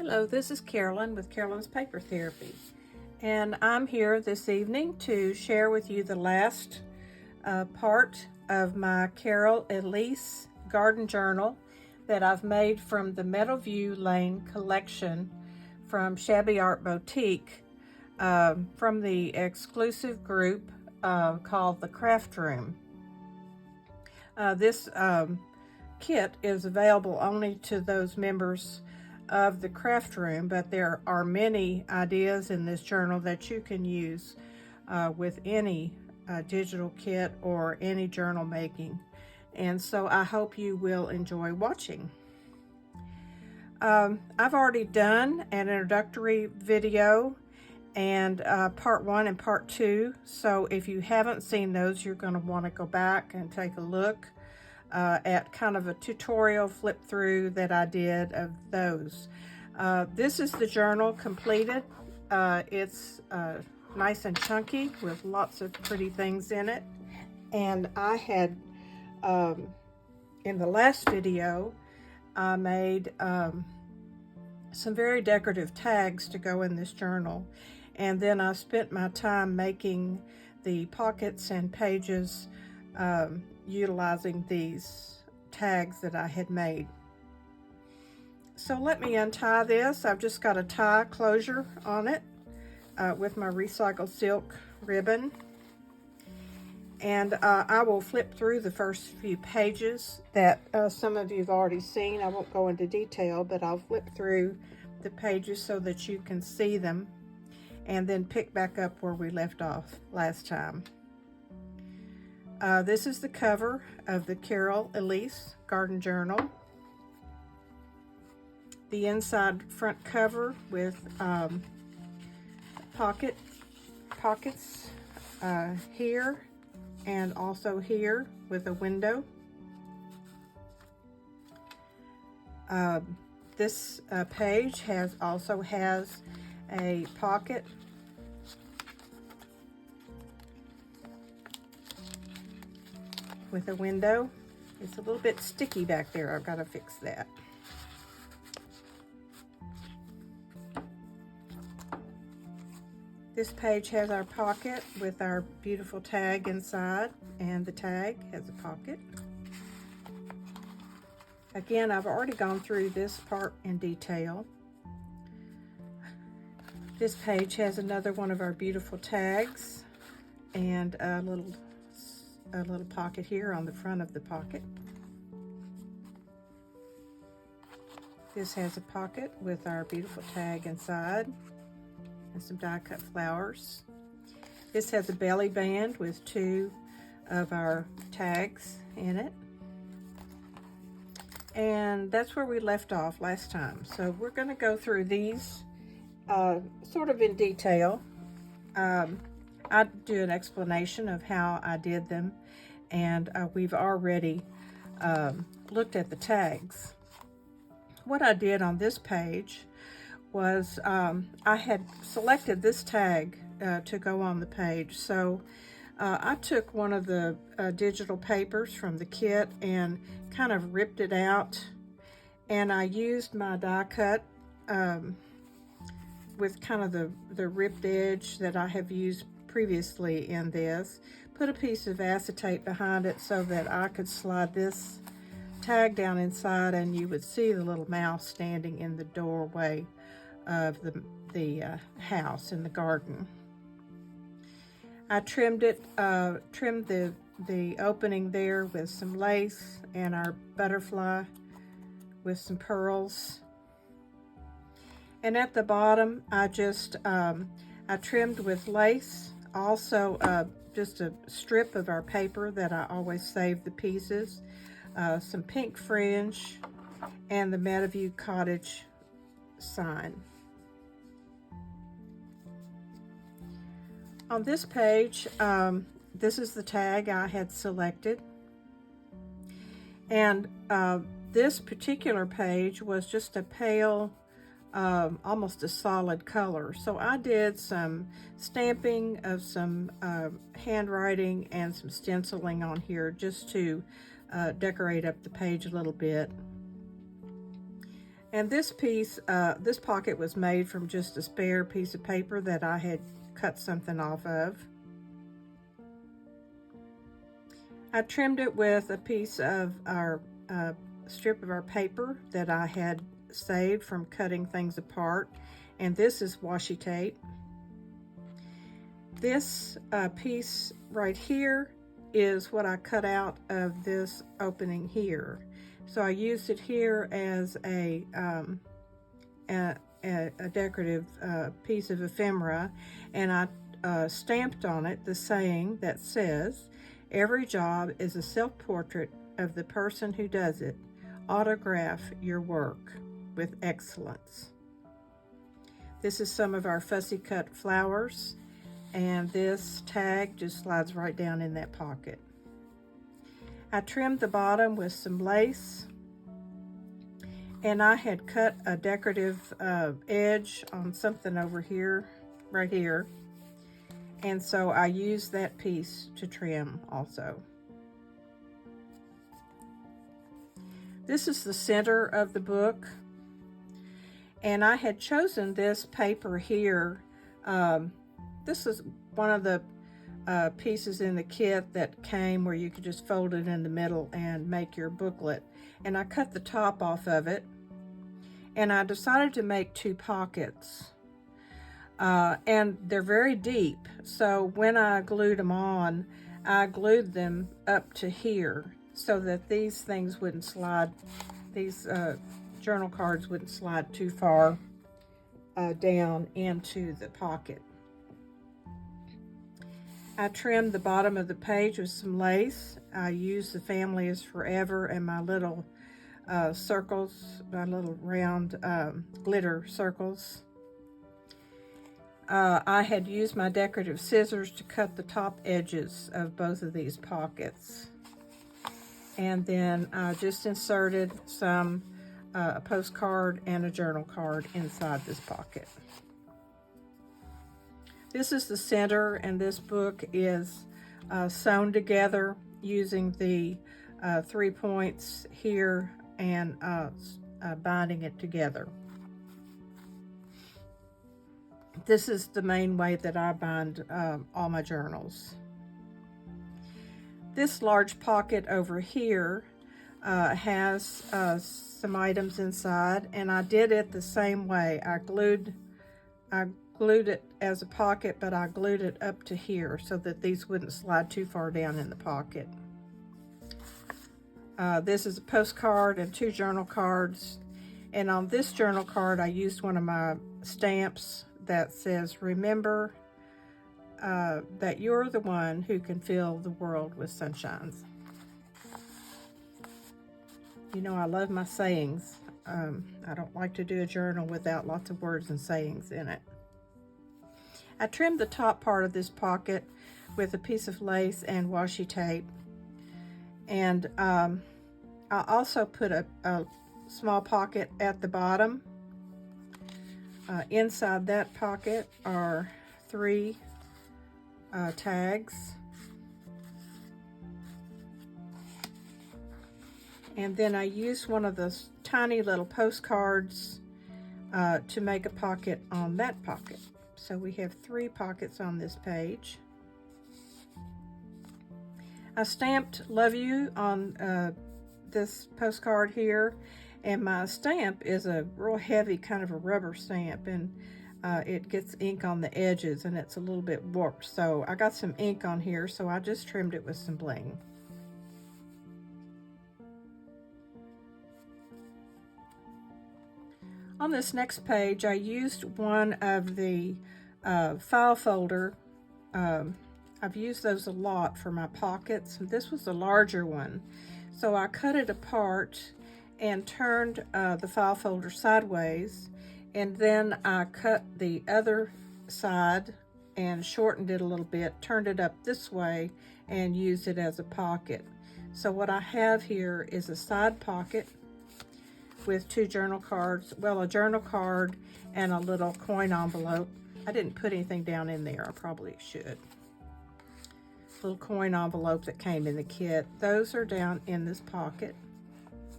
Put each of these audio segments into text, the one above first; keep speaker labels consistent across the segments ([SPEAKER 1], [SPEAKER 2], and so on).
[SPEAKER 1] Hello, this is Carolyn with Carolyn's Paper Therapy, and I'm here this evening to share with you the last part of my Carol Elise garden journal that I've made from the Meadowview Lane collection from Shabby Art Boutique, from the exclusive group called the Craft Room. This kit is available only to those members of the Craft Room, but there are many ideas in this journal that you can use with any digital kit or any journal making, and so I hope you will enjoy watching. I've already done an introductory video and part 1 and part 2, so if you haven't seen those, you're going to want to go back and take a look at kind of a tutorial flip through that I did of those. This is the journal completed. It's nice and chunky with lots of pretty things in it, and I had in the last video I made some very decorative tags to go in this journal, and then I spent my time making the pockets and pages utilizing these tags that I had made. So let me untie this. I've just got a tie closure on it with my recycled silk ribbon, and I will flip through the first few pages that some of you have already seen. I won't go into detail, but I'll flip through the pages so that you can see them and then pick back up where we left off last time. This is the cover of the Carol Elise Garden Journal. The inside front cover with pockets here and also here with a window. This page also has a pocket with a window. It's a little bit sticky back there. I've got to fix that. This page has our pocket with our beautiful tag inside, and the tag has a pocket. Again, I've already gone through this part in detail. This page has another one of our beautiful tags and a little pocket here on the front of the pocket. This has a pocket with our beautiful tag inside and some die cut flowers. This has a belly band with 2 of our tags in it. And that's where we left off last time. So we're going to go through these sort of in detail. I do an explanation of how I did them, and we've already looked at the tags. What I did on this page was I had selected this tag to go on the page, so I took one of the digital papers from the kit and kind of ripped it out, and I used my die cut with kind of the ripped edge that I have used previously in this, put a piece of acetate behind it so that I could slide this tag down inside and you would see the little mouse standing in the doorway of the house in the garden. I trimmed the opening there with some lace and our butterfly with some pearls. And at the bottom, I just I trimmed with lace, also just a strip of our paper that I always save the pieces, some pink fringe, and the Meadowview Cottage sign. On this page, this is the tag I had selected, and this particular page was just a pale, almost a solid color. So I did some stamping of some handwriting and some stenciling on here just to decorate up the page a little bit. And this piece, this pocket was made from just a spare piece of paper that I had cut something off of. I trimmed it with a piece of our strip of our paper that I had saved from cutting things apart, and this is washi tape. This piece right here is what I cut out of this opening here. So I used it here as a decorative piece of ephemera, and I stamped on it the saying that says, "Every job is a self-portrait of the person who does it. Autograph your work with excellence." This is some of our fussy cut flowers, and this tag just slides right down in that pocket. I trimmed the bottom with some lace, and I had cut a decorative edge on something over here, right here, and so I used that piece to trim also. This is the center of the book, and I had chosen this paper here. This is one of the pieces in the kit that came where you could just fold it in the middle and make your booklet. And I cut the top off of it, and I decided to make 2 pockets. And they're very deep, so when I glued them on, I glued them up to here so that these things wouldn't slide, these journal cards wouldn't slide too far down into the pocket. I trimmed the bottom of the page with some lace. I used the Family is Forever and my little circles, my little round glitter circles. I had used my decorative scissors to cut the top edges of both of these pockets. And then I just inserted some a postcard and a journal card inside this pocket. This is the center, and this book is sewn together using the 3 points here and binding it together. This is the main way that I bind all my journals. This large pocket over here has some items inside, and I did it the same way. I glued it as a pocket, but I glued it up to here so that these wouldn't slide too far down in the pocket. This is a postcard and 2 journal cards, and on this journal card I used one of my stamps that says, "Remember that you're the one who can fill the world with sunshines." You know, I love my sayings. I don't like to do a journal without lots of words and sayings in it. I trimmed the top part of this pocket with a piece of lace and washi tape, and I also put a small pocket at the bottom. Inside that pocket are 3 tags, and then I used one of those tiny little postcards to make a pocket on that pocket. So we have 3 pockets on this page. I stamped "Love You" on this postcard here, and my stamp is a real heavy kind of a rubber stamp, and it gets ink on the edges and it's a little bit warped. So I got some ink on here, so I just trimmed it with some bling. On this next page, I used one of the file folder. I've used those a lot for my pockets. This was a larger one, so I cut it apart and turned the file folder sideways, and then I cut the other side and shortened it a little bit, turned it up this way, and used it as a pocket. So what I have here is a side pocket with 2 journal cards, well, a journal card and a little coin envelope. I didn't put anything down in there, I probably should. Little coin envelope that came in the kit. Those are down in this pocket.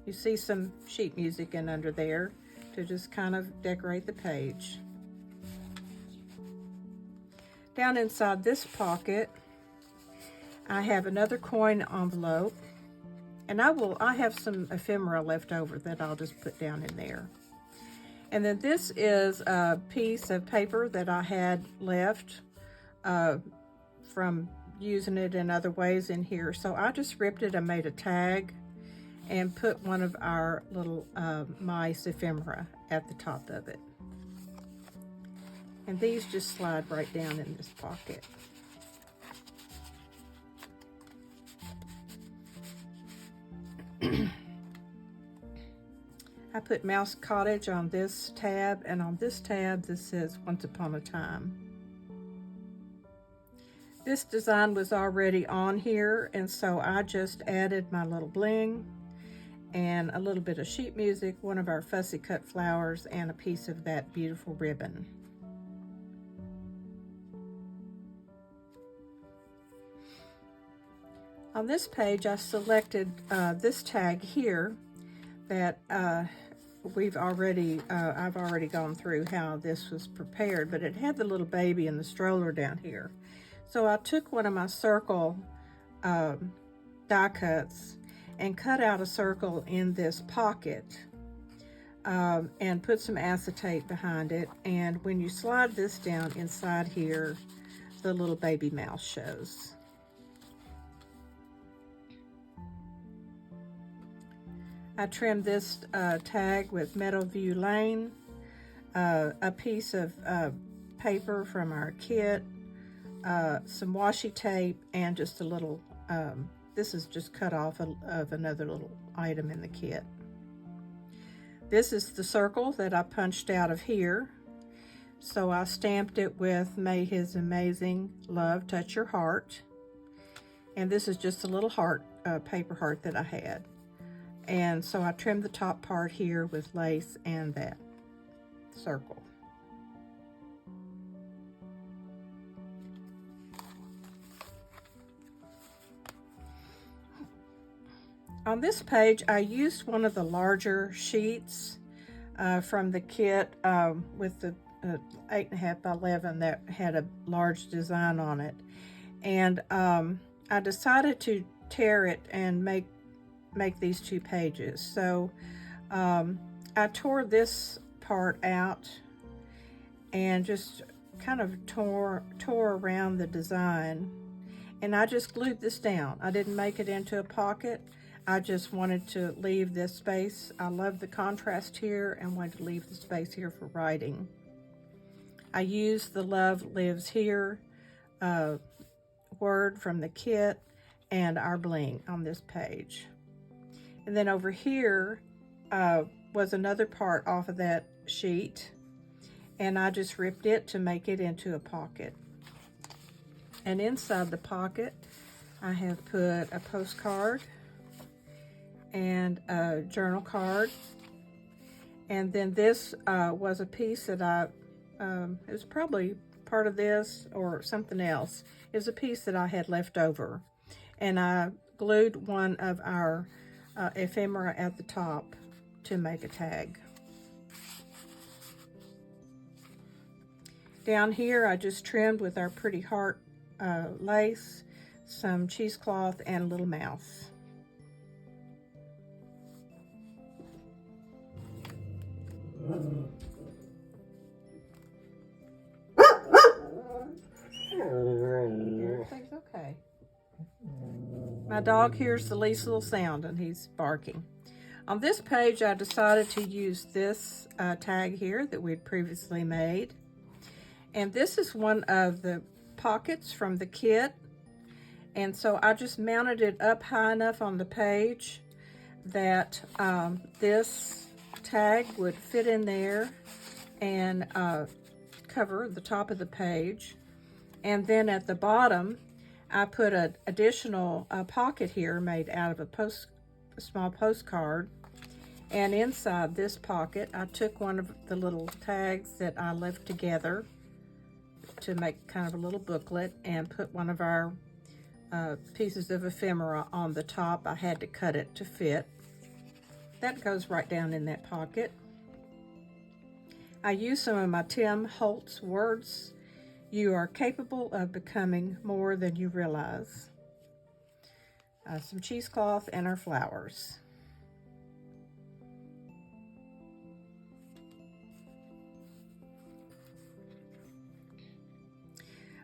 [SPEAKER 1] You see some sheet music in under there. to just kind of decorate the page. Down inside this pocket, I have another coin envelope, and I have some ephemera left over that I'll just put down in there. And then this is a piece of paper that I had left from using it in other ways in here. So I just ripped it and made a tag and put one of our little mice ephemera at the top of it. And these just slide right down in this pocket. I put Mouse Cottage on this tab, and on this tab this says Once Upon a Time. This design was already on here, and so I just added my little bling and a little bit of sheet music, one of our fussy cut flowers, and a piece of that beautiful ribbon. On this page, I selected this tag here that I've already gone through how this was prepared, but it had the little baby in the stroller down here. So I took one of my circle die cuts and cut out a circle in this pocket and put some acetate behind it. And when you slide this down inside here, the little baby mouse shows. I trimmed this tag with Meadowview Lane, a piece of paper from our kit, some washi tape, and just a little, this is just cut off of another little item in the kit. This is the circle that I punched out of here. So I stamped it with May His Amazing Love Touch Your Heart. And this is just a little heart, paper heart that I had. And so I trimmed the top part here with lace and that circle. On this page, I used one of the larger sheets from the kit with the 8.5 by 11 that had a large design on it. And I decided to tear it and make these 2 pages. So I tore this part out and just kind of tore around the design, and I just glued this down. I didn't make it into a pocket. I just wanted to leave this space. I love the contrast here and wanted to leave the space here for writing. I used the Love Lives Here word from the kit and our bling on this page. And then over here was another part off of that sheet, and I just ripped it to make it into a pocket. And inside the pocket, I have put a postcard and a journal card. And then this was a piece that it was probably part of this or something else. It was a piece that I had left over. And I glued one of our ephemera at the top to make a tag. Down here, I just trimmed with our pretty heart lace, some cheesecloth, and a little mouse. Everything's okay. My dog hears the least little sound and he's barking. On this page, I decided to use this tag here that we'd previously made. And this is one of the pockets from the kit. And so I just mounted it up high enough on the page that this tag would fit in there and cover the top of the page. And then at the bottom, I put an additional pocket here made out of a small postcard. And inside this pocket, I took one of the little tags that I left together to make kind of a little booklet and put one of our pieces of ephemera on the top. I had to cut it to fit. That goes right down in that pocket. I use some of my Tim Holtz words. You are capable of becoming more than you realize. Some cheesecloth and our flowers.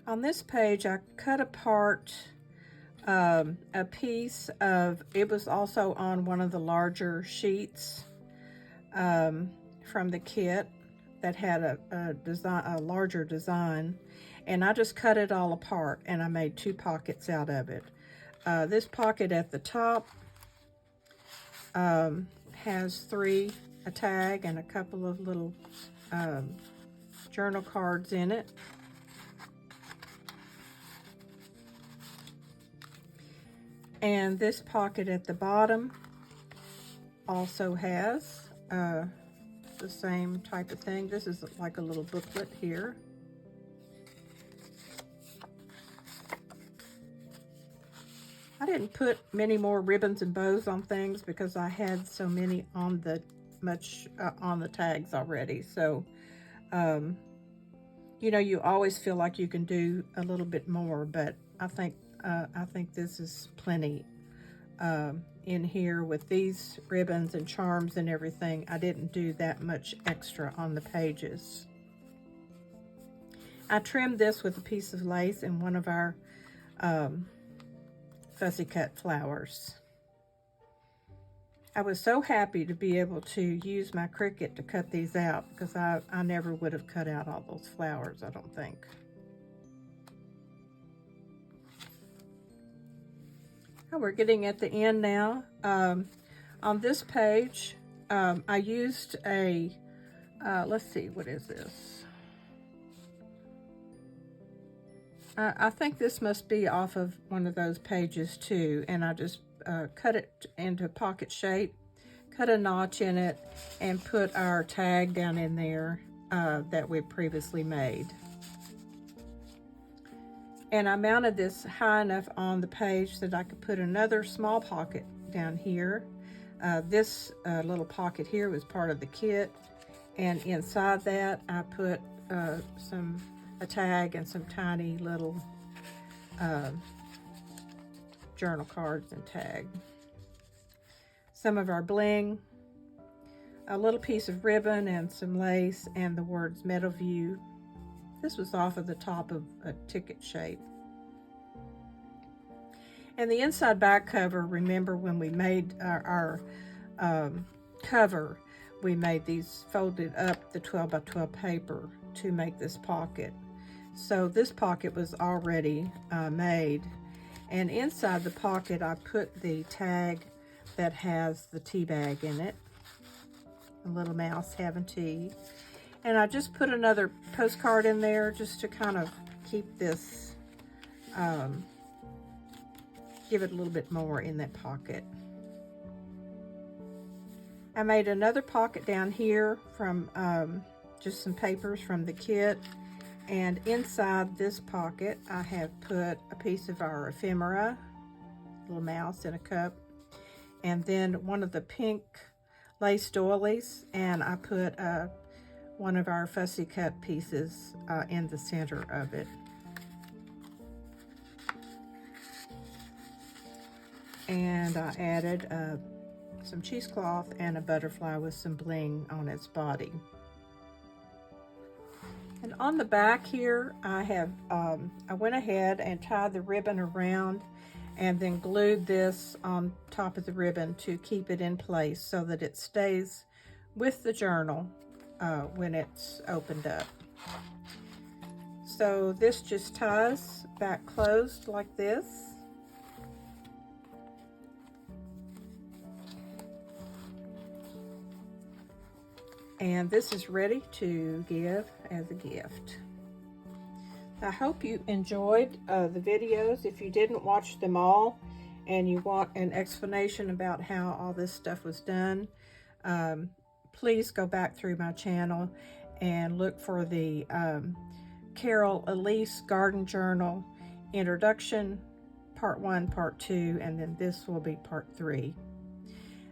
[SPEAKER 1] On this page, I cut apart a piece of, it was also on one of the larger sheets from the kit that had a larger design, and I just cut it all apart and I made 2 pockets out of it. This pocket at the top has a tag and a couple of little journal cards in it. And this pocket at the bottom also has the same type of thing. This is like a little booklet here. I didn't put many more ribbons and bows on things because I had so many on the on the tags already. So, you know, you always feel like you can do a little bit more, but I think this is plenty in here with these ribbons and charms and everything. I didn't do that much extra on the pages. I trimmed this with a piece of lace and one of our fussy cut flowers. I was so happy to be able to use my Cricut to cut these out because I never would have cut out all those flowers, I don't think. We're getting at the end now. On this page, I used a, let's see, what is this? I think this must be off of one of those pages too, and I just cut it into pocket shape, cut a notch in it, and put our tag down in there that we previously made. And I mounted this high enough on the page that I could put another small pocket down here. This little pocket here was part of the kit. And inside that, I put a tag and some tiny little journal cards and tag. Some of our bling, a little piece of ribbon and some lace, and the words Meadowview. This was off of the top of a ticket shape. And the inside back cover, remember when we made our cover, we made these folded up the 12 by 12 paper to make this pocket. So this pocket was already made. And inside the pocket, I put the tag that has the tea bag in it. A little mouse having tea. And I just put another postcard in there just to kind of keep this, give it a little bit more in that pocket. I made another pocket down here from just some papers from the kit. And inside this pocket, I have put a piece of our ephemera, little mouse in a cup, and then one of the pink lace doilies, and I put one of our fussy cut pieces in the center of it. And I added some cheesecloth and a butterfly with some bling on its body. And on the back here, I went ahead and tied the ribbon around and then glued this on top of the ribbon to keep it in place so that it stays with the journal when it's opened up. So this just ties back closed like this. And this is ready to give as a gift. I hope you enjoyed the videos. If you didn't watch them all and you want an explanation about how all this stuff was done, please go back through my channel and look for the Carol Elise Garden Journal Introduction, Part 1, Part 2, and then this will be Part 3.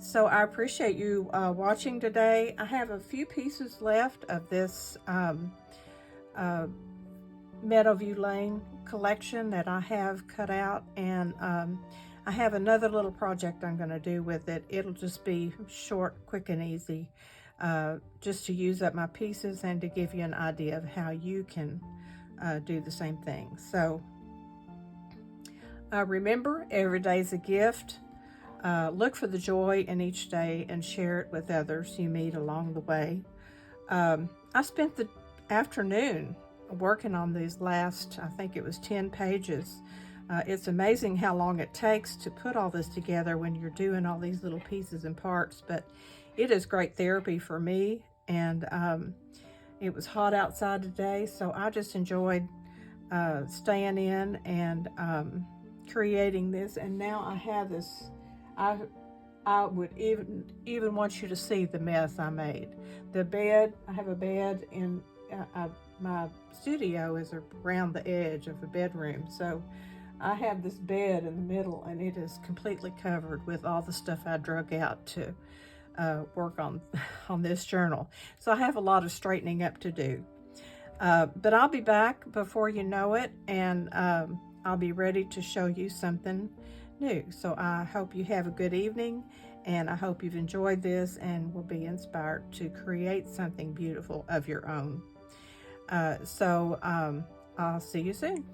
[SPEAKER 1] So I appreciate you watching today. I have a few pieces left of this Meadowview Lane collection that I have cut out, and I have another little project I'm going to do with it. It'll just be short, quick, and easy, just to use up my pieces and to give you an idea of how you can do the same thing. So remember, every day's a gift. Look for the joy in each day and share it with others you meet along the way. I spent the afternoon working on these last, I think it was 10 pages. It's amazing how long it takes to put all this together when you're doing all these little pieces and parts, but it is great therapy for me. And it was hot outside today, so I just enjoyed staying in and creating this. And now I have this, I would even want you to see the mess I made. The bed, I have a bed in my studio is around the edge of a bedroom, so I have this bed in the middle, and it is completely covered with all the stuff I drug out to work on this journal. So I have a lot of straightening up to do, but I'll be back before you know it, and I'll be ready to show you something new. So I hope you have a good evening, and I hope you've enjoyed this and will be inspired to create something beautiful of your own. I'll see you soon.